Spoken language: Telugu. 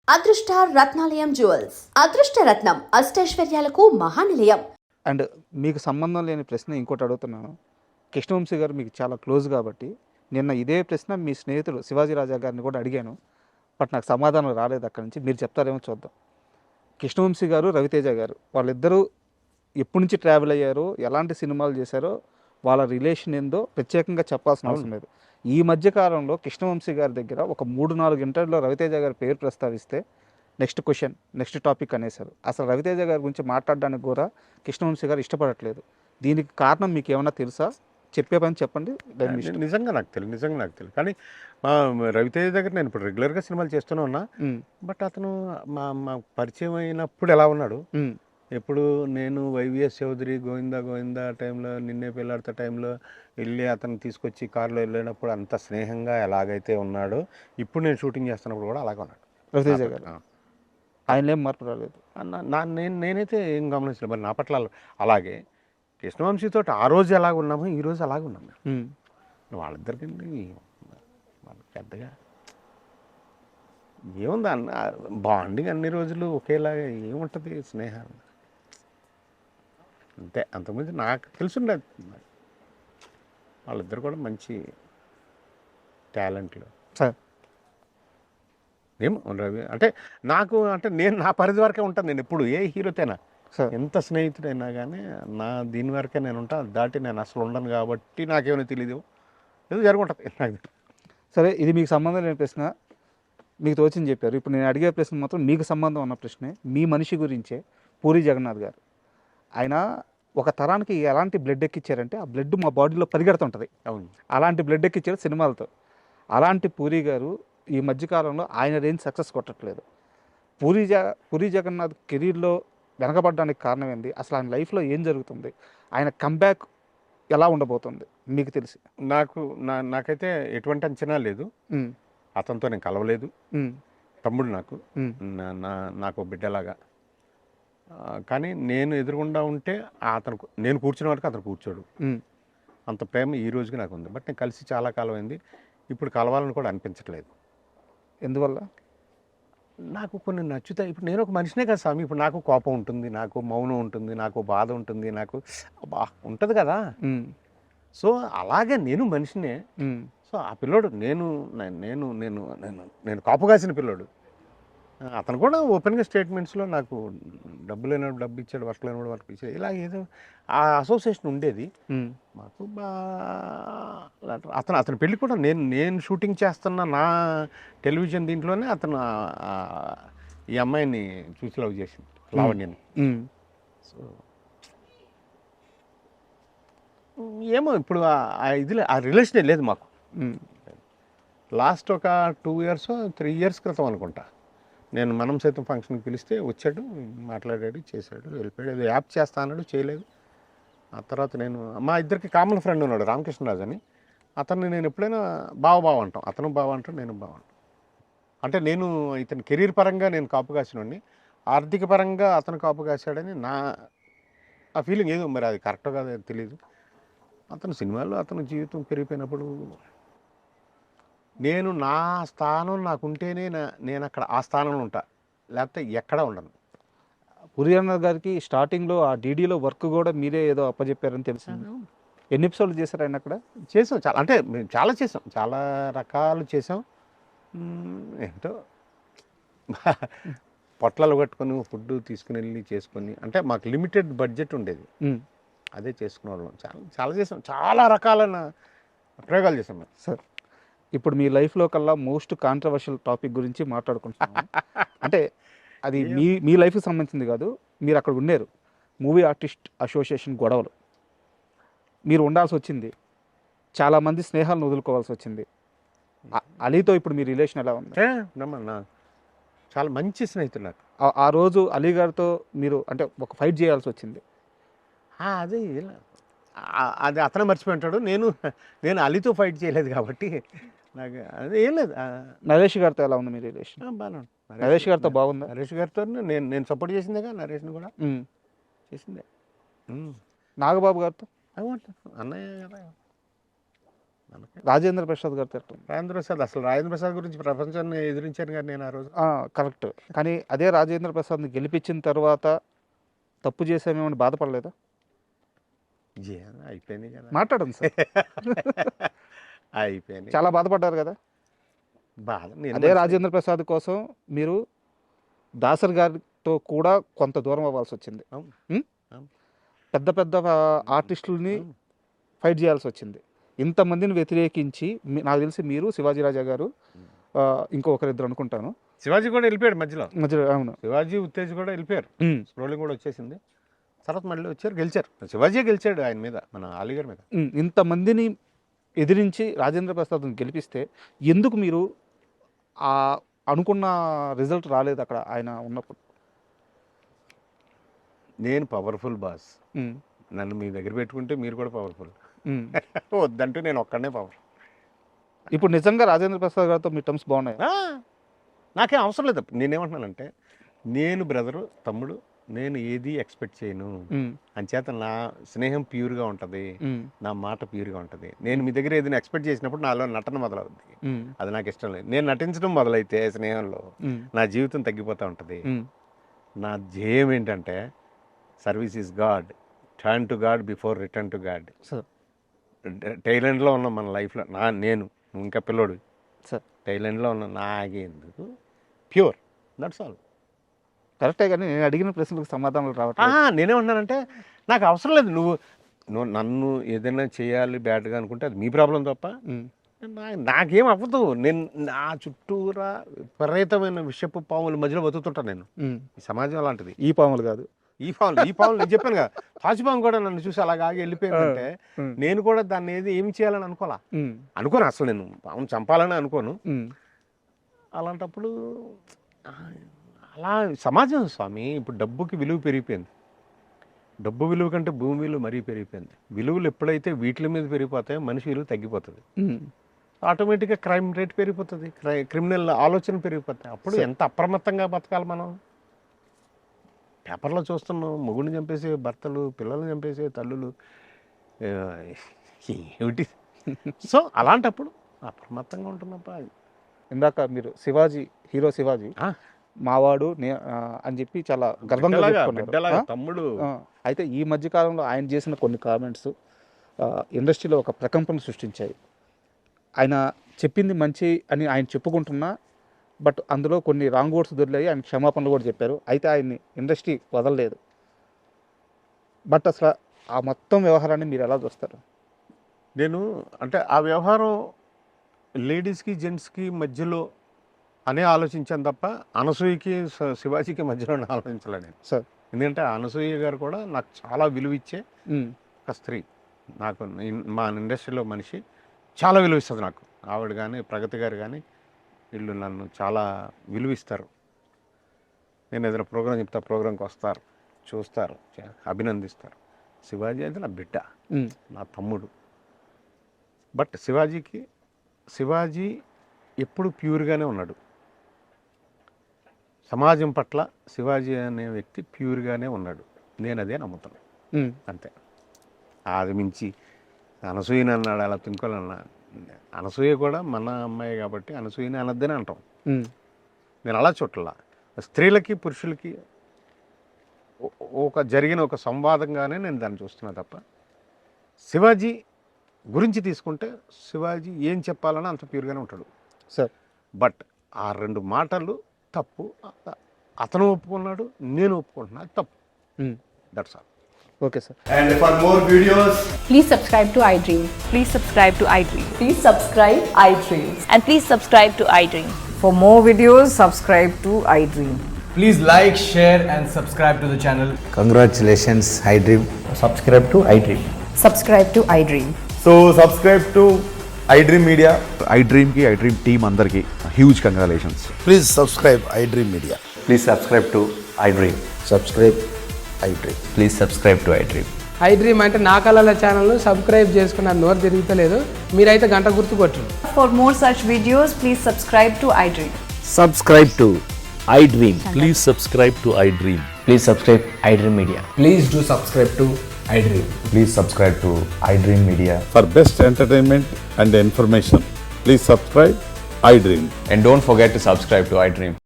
అదృష్ట రత్నాలయం జ్యువెల్స్ అదృష్ట రత్నం అష్టైశ్వర్యాలకు మహానిలయం. అండ్ మీకు సంబంధం లేని ప్రశ్న ఇంకోటి అడుగుతున్నాను. కృష్ణవంశీ గారు మీకు చాలా క్లోజ్ కాబట్టి నిన్న ఇదే ప్రశ్న మీ స్నేహితుడు శివాజీ రాజా గారిని కూడా అడిగాను. బట్ నాకు సమాధానం రాలేదు. అక్కడి నుంచి మీరు చెప్తారేమో చూద్దాం. కృష్ణవంశీ గారు, రవితేజ గారు వాళ్ళిద్దరూ ఎప్పటి నుంచి ట్రావెల్ అయ్యారో, ఎలాంటి సినిమాలు చేశారో, వాళ్ళ రిలేషన్ ఏందో ప్రత్యేకంగా చెప్పాల్సిన అవసరం లేదు. ఈ మధ్యకాలంలో కృష్ణవంశీ గారి దగ్గర ఒక 3-4 ఇంటర్వ్యూలో రవితేజ గారి పేరు ప్రస్తావిస్తే నెక్స్ట్ క్వశ్చన్, నెక్స్ట్ టాపిక్ అనేసారు. అసలు రవితేజ గారి గురించి మాట్లాడడానికి కూడా కృష్ణవంశీ గారు ఇష్టపడట్లేదు. దీనికి కారణం మీకు ఏమైనా తెలుసా? చెప్పే పని చెప్పండి. నిజంగా నాకు తెలియదు. కానీ మా రవితేజ దగ్గర నేను ఇప్పుడు రెగ్యులర్గా సినిమాలు చేస్తూనే ఉన్నా. బట్ అతను మా పరిచయం అయినప్పుడు ఎలా ఉన్నాడు, ఎప్పుడు నేను వైవిఎస్ చౌదరి గోవిందా టైంలో, నిన్నే పెళ్ళాడతా టైంలో వెళ్ళి అతను తీసుకొచ్చి కారులో వెళ్ళినప్పుడు అంత స్నేహంగా ఎలాగైతే ఉన్నాడో, ఇప్పుడు నేను షూటింగ్ చేస్తున్నప్పుడు కూడా అలాగే ఉన్నాడు రవితేజ గారు. ఆయన ఏం మార్పు రాలేదు. నేనైతే ఏం గమనించలేదు. మరి నా పట్ల అలాగే కృష్ణవంశీతో ఆ రోజు ఎలాగ ఉన్నామో ఈ రోజు అలాగే ఉన్నాం మేము. వాళ్ళిద్దరికి వాళ్ళకి పెద్దగా ఏముంది బాండింగ్ అన్ని రోజులు ఒకేలాగా ఏముంటుంది స్నేహం అంతే. అంతకుముందు నాకు తెలుసుండదు. వాళ్ళిద్దరు కూడా మంచి టాలెంట్లు. ఏమో రవి అంటే నాకు అంటే నేను నా పరిధి వరకే ఉంటాను. నేను ఎప్పుడు ఏ హీరోతోనా ఎంత స్నేహితుడైనా కానీ నా దీని వరకే నేను ఉంటాను. దాటి నేను అసలు ఉండను కాబట్టి నాకేమైనా తెలియదు, ఏదో జరుగుంటుంది నాకు. సరే, ఇది మీకు సంబంధం లేని ప్రశ్న, మీకు తోచింది చెప్పారు. ఇప్పుడు నేను అడిగే ప్రశ్న మాత్రం మీకు సంబంధం ఉన్న ప్రశ్నే. మీ మనిషి గురించే, పూరి జగన్నాథ్ గారు. ఆయన ఒక తరానికి ఎలాంటి బ్లడ్ ఎక్కిచ్చారంటే ఆ బ్లడ్ మా బాడీలో పరిగెడుతుంటుంది. అవును, అలాంటి బ్లడ్ ఎక్కిచ్చారు సినిమాలతో. అలాంటి పూరి గారు ఈ మధ్యకాలంలో ఆయన రేంజ్ సక్సెస్ కొట్టట్లేదు. పూరి జగన్నాథ్ కెరీర్లో వెనకబడడానికి కారణం ఏంది? అసలు ఆయన లైఫ్లో ఏం జరుగుతుంది? ఆయన కంబ్యాక్ ఎలా ఉండబోతుంది మీకు తెలిసి? నాకైతే ఎటువంటి అంచనా లేదు. అతనితో నేను కలవలేదు. తమ్ముడు నాకు బిడ్డలాగా. కానీ నేను ఎదురుగుండా ఉంటే నేను కూర్చున్న వరకు అతను కూర్చోడు. అంత ప్రేమ ఈ రోజుకి నాకు ఉంది. బట్ నేను కలిసి చాలా కాలం అయింది. ఇప్పుడు కలవాలని కూడా అనిపించట్లేదు. ఎందువల్ల? నాకు కొన్ని నచ్చుతాయి. ఇప్పుడు నేను ఒక మనిషినే కదా స్వామి. ఇప్పుడు నాకు కోపం ఉంటుంది, నాకు మౌనం ఉంటుంది, నాకు బాధ ఉంటుంది, నాకు ఉంటుంది కదా. సో అలాగే నేను మనిషినే. సో ఆ పిల్లోడు నేను నేను నేను నేను నేను కాపు కాసిన పిల్లోడు. అతను కూడా ఓపెన్గా స్టేట్మెంట్స్లో నాకు డబ్బు లేనప్పుడు డబ్బు ఇచ్చాడు, వర్క్ లేనప్పుడు వర్క్ ఇచ్చాడు, ఇలా ఏదో ఆ అసోసియేషన్ ఉండేది మాకు. అతని పెళ్ళి కూడా నేను షూటింగ్ చేస్తున్న నా టెలివిజన్ దీంట్లోనే అతను ఈ అమ్మాయిని చూసి లవ్ చేసింది, లావణ్యని. సో ఏమో ఇప్పుడు ఆ రిలేషనే లేదు మాకు. లాస్ట్ ఒక 2 years 3 years క్రితం అనుకుంటా, నేను మనం సైతం ఫంక్షన్కి పిలిస్తే వచ్చాడు, మాట్లాడాడు, చేశాడు, వెళ్ళిపోయాడు. ఏదో యాప్ చేస్తా అన్నాడు, చేయలేదు. ఆ తర్వాత మా ఇద్దరికి కామన్ ఫ్రెండ్ ఉన్నాడు, రామకృష్ణరాజు అని. అతన్ని నేను ఎప్పుడైనా బావ అంటాం, అతను బావ అంటాం, నేను బావ అంటాం. అంటే నేను ఇతని కెరీర్ పరంగా నేను కాపు కాసినోడిని, ఆర్థిక పరంగా అతను కాపు కాశాడని ఆ ఫీలింగ్. ఏదో మరి అది కరెక్ట్గా కాదో తెలియదు. అతను సినిమాల్లో అతను జీవితం పెరిగిపోయినప్పుడు నా స్థానం నాకుంటేనే నేను అక్కడ ఆ స్థానంలో ఉంటా, లేకపోతే ఎక్కడా ఉండను. పూరి జగన్నాథ్ గారికి స్టార్టింగ్లో ఆ డీడీలో వర్క్ కూడా మీరే ఏదో అప్పచెప్పారని తెలిసింది. ఎన్ని ఎపిసోడ్లు చేశారు ఆయన అక్కడ? చేసాం చాలా, అంటే మేము చాలా చేసాం, చాలా రకాలు చేసాం. ఏంటో పొట్లాలు కట్టుకొని ఫుడ్ తీసుకుని వెళ్ళి చేసుకొని, అంటే మాకు లిమిటెడ్ బడ్జెట్ ఉండేది, అదే చేసుకునే వాళ్ళం. చాలా చేసాం, చాలా రకాలైన ప్రయోగాలు చేసాం మేము. సార్, ఇప్పుడు మీ లైఫ్లో కల్లా మోస్ట్ కాంట్రవర్షియల్ టాపిక్ గురించి మాట్లాడుకుంటున్నాం. అంటే అది మీ లైఫ్కి సంబంధించింది కాదు, మీరు అక్కడ ఉన్నారు. మూవీ ఆర్టిస్ట్ అసోసియేషన్ గొడవలు మీరు ఉండాల్సి వచ్చింది, చాలామంది స్నేహాలను వదులుకోవాల్సి వచ్చింది. అలీతో ఇప్పుడు మీ రిలేషన్ ఎలా ఉంది? చాలా మంచి స్నేహితులు నాకు. ఆ రోజు అలీ గారితో మీరు అంటే ఒక ఫైట్ చేయాల్సి వచ్చింది. అది అతనే మర్చిపోయింటాడు. నేను అలీతో ఫైట్ చేయలేదు కాబట్టి నాకు అది ఏం లేదు. నరేష్ గారితో ఎలా ఉంది మీ రిలేషన్? బాగా. నరేష్ గారితో బాగుందా? నరేష్ గారితో నేను సపోర్ట్ చేసిందేగా, నరేష్ని కూడా చేసిందే. నాగబాబు గారితో అన్నయ్య కదా. మనకి రాజేంద్ర ప్రసాద్ గారు తిట్టం రాజేంద్ర ప్రసాద్ గురించి ప్రపంచాన్ని ఎదిరించాను కానీ నేను ఆ రోజు. కరెక్ట్. కానీ అదే రాజేంద్ర ప్రసాద్ని గెలిపించిన తర్వాత తప్పు చేసామేమని బాధపడలేదా? అయిపోయింది కదా, మాట్లాడండి సార్. అయిపోయింది. చాలా బాధపడ్డారు కదా. బాధ అదే రాజేంద్ర ప్రసాద్ కోసం మీరు దాసర్ గారితో కూడా కొంత దూరం అవ్వాల్సి వచ్చింది. పెద్ద పెద్ద ఆర్టిస్టులని ఫైట్ చేయాల్సి వచ్చింది. ఇంతమందిని వ్యతిరేకించి నాకు తెలిసి మీరు, శివాజీ రాజా గారు, ఇంకొకరిద్దరు అనుకుంటాను, శివాజీ కూడా వెళ్ళిపోయాడు మధ్యలో. అవును, శివాజీ ఉత్తేజ్ కూడా వెళ్ళిపోయారు. స్క్రోలింగ్ కూడా వచ్చేసింది. తర్వాత మళ్ళీ వచ్చారు, గెలిచారు. శివాజీ గెలిచాడు ఆయన మీద, మన అలీగర్ మీద. ఇంతమందిని ఎదిరించి రాజేంద్ర ప్రసాద్ని గెలిపిస్తే ఎందుకు మీరు అనుకున్న రిజల్ట్ రాలేదు అక్కడ ఆయన ఉన్నప్పుడు? నేను పవర్ఫుల్ బాస్, నన్ను మీ దగ్గర పెట్టుకుంటే మీరు కూడా పవర్ఫుల్. వద్దంటూ నేను ఒక్కడనే పవర్. ఇప్పుడు నిజంగా రాజేంద్ర ప్రసాద్ గారితో మీ టర్మ్స్ బాగున్నాయి? నాకేం అవసరం లేదు. నేనేమంటున్నానంటే, నేను బ్రదరు, తమ్ముడు, నేను ఏది ఎక్స్పెక్ట్ చేయను. అంచేత నా స్నేహం ప్యూర్గా ఉంటుంది, నా మాట ప్యూర్గా ఉంటుంది. నేను మీ దగ్గర ఏదైనా ఎక్స్పెక్ట్ చేసినప్పుడు నాలో నటన మొదలవుద్ది. అది నాకు ఇష్టం లేదు. నేను నటించడం మొదలైతే స్నేహంలో నా జీవితం తగ్గిపోతూ ఉంటుంది. నా ధ్యేయం ఏంటంటే, service is God, turn to God before return to God. టైలెండ్లో ఉన్న మన లైఫ్లో నేను ఇంకా పిల్లోడు టైలెండ్లో ఉన్న నాకెందుకు ప్యూర్, దట్స్ ఆల్. కరెక్టే, కానీ నేను అడిగిన ప్రశ్నలకు సమాధానాలు రావట్లేదు. నేనేమంటున్నానంటే, నాకు అవసరం లేదు నువ్వు నన్ను ఏదైనా చేయాలి బ్యాడ్గా అనుకుంటే అది మీ ప్రాబ్లం తప్ప నాకేం అవ్వదు. నేను నా చుట్టూరా విపరీతమైన విషపు పాముల మధ్యలో బతుకుతుంటాను నేను. ఈ సమాజం అలాంటిది. ఈ పాములు కాదు, ఈ పాములు నేను చెప్పాను కదా, తాజుపాము కూడా నన్ను చూసి అలాగ ఆగి వెళ్ళిపోయిందంటే నేను కూడా దాన్ని ఏమి చేయాలని అనుకోను అసలు. నేను పామును చంపాలని అనుకోను. అలాంటప్పుడు అలా సమాజం స్వామి. ఇప్పుడు డబ్బుకి విలువ పెరిగిపోయింది. డబ్బు విలువ కంటే భూమి విలువ మరీ పెరిగిపోయింది. విలువలు ఎప్పుడైతే వీటి మీద పెరిగిపోతాయో మనిషి విలువ తగ్గిపోతుంది. ఆటోమేటిక్గా క్రైమ్ రేట్ పెరిగిపోతుంది, క్రిమినల్ ఆలోచన పెరిగిపోతాయి. అప్పుడు ఎంత అప్రమత్తంగా బతకాలి మనం. పేపర్లో చూస్తున్నాం, మొగుడిని చంపేసే భర్తలు, పిల్లల్ని చంపేసే తల్లులు, ఏమిటి. సో అలాంటప్పుడు అప్రమత్తంగా ఉంటున్నప్ప. ఇందాక మీరు శివాజీ, హీరో శివాజీ మావాడు అని చెప్పి చాలా గర్వంగా చెప్పుకున్నారు, తమ్ముడు. అయితే ఈ మధ్యకాలంలో ఆయన చేసిన కొన్ని కామెంట్స్ ఇండస్ట్రీలో ఒక ప్రకంపన సృష్టించాయి. ఆయన చెప్పింది మంచి అని ఆయన చెప్పుకుంటున్నా, బట్ అందులో కొన్ని రాంగ్ వర్డ్స్ దొరికాయి. ఆయన క్షమాపణలు కూడా చెప్పారు. అయితే ఆయన్ని ఇండస్ట్రీ వదలలేదు. బట్ అసలు ఆ మొత్తం వ్యవహారాన్ని మీరు ఎలా చూస్తారు? నేను అంటే ఆ వ్యవహారం లేడీస్కి జెంట్స్కి మధ్యలో అనే ఆలోచించాను తప్ప అనసూయకి శివాజీకి మధ్యలో ఆలోచించలే నేను సార్. ఎందుకంటే అనసూయ గారు కూడా నాకు చాలా విలువ ఇచ్చే ఒక స్త్రీ. నాకు మా ఇండస్ట్రీలో మనిషి చాలా విలువ ఇస్తుంది నాకు. ఆవిడ కానీ ప్రగతి గారు కానీ వీళ్ళు నన్ను చాలా విలువిస్తారు. నేను ఏదైనా ప్రోగ్రాం చెప్తా, ప్రోగ్రాంకి వస్తారు, చూస్తారు, అభినందిస్తారు. శివాజీ అయితే నా బిడ్డ, నా తమ్ముడు. బట్ శివాజీ ఎప్పుడు ప్యూర్గానే ఉన్నాడు. సమాజం పట్ల శివాజీ అనే వ్యక్తి ప్యూర్గానే ఉన్నాడు. నేను అదే నమ్ముతాను, అంతే. అది మించి అనసూయని అన్నాడు, అలా తినుకోవాలన్నా. అనసూయ కూడా మన అమ్మాయి కాబట్టి అనసూయని అనద్దని అంటాం. నేను అలా చుట్టలా. స్త్రీలకి పురుషులకి జరిగిన ఒక సంవాదంగానే నేను దాన్ని చూస్తున్నా తప్ప, శివాజీ గురించి తీసుకుంటే శివాజీ ఏం చెప్పాలని అంత ప్యూర్గానే ఉంటాడు సార్. బట్ ఆ రెండు మాటలు తప్పు. అతను ఒప్పుకున్నాడు, నేను ఒప్పుకుంటున్నా, తప్పు. That's all. Okay, sir. And for more videos, please subscribe to iDream. Please subscribe to iDream. Please subscribe iDream. And please subscribe to iDream. For more videos, subscribe to iDream. please like, share and subscribe to the channel. Congratulations, iDream. Subscribe to iDream. Subscribe to iDream. So subscribe to iDream Media. iDream ki iDream team andarki huge congratulations. Please subscribe iDream Media. Please subscribe to iDream. Subscribe iDream. Please subscribe to iDream. iDream అంటే నా కళల ఛానల్ను సబ్స్క్రైబ్ చేసుకున్న నోరు తిరుగుతలేదు. మీరైతే గంట గుర్తు కొట్టండి. For more such videos, please subscribe to iDream. Subscribe to iDream. Please subscribe to iDream. Please subscribe iDream Media. Please do subscribe to iDream. Please subscribe to iDream Media. For best entertainment and information, please subscribe iDream. And don't forget to subscribe to iDream.